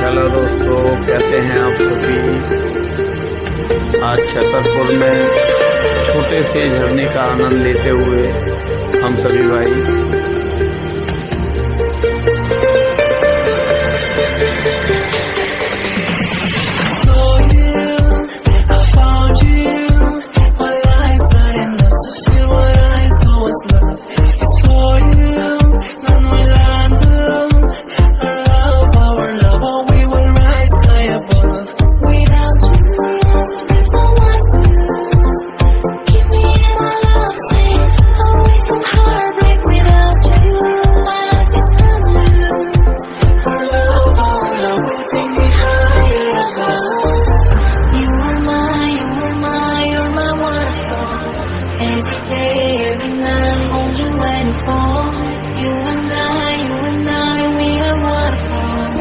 Hello दोस्तों, कैसे हैं आप सभी। आज छतरपुर में छोटे से झरने का आनंद लेते हुए हम सभी भाई Take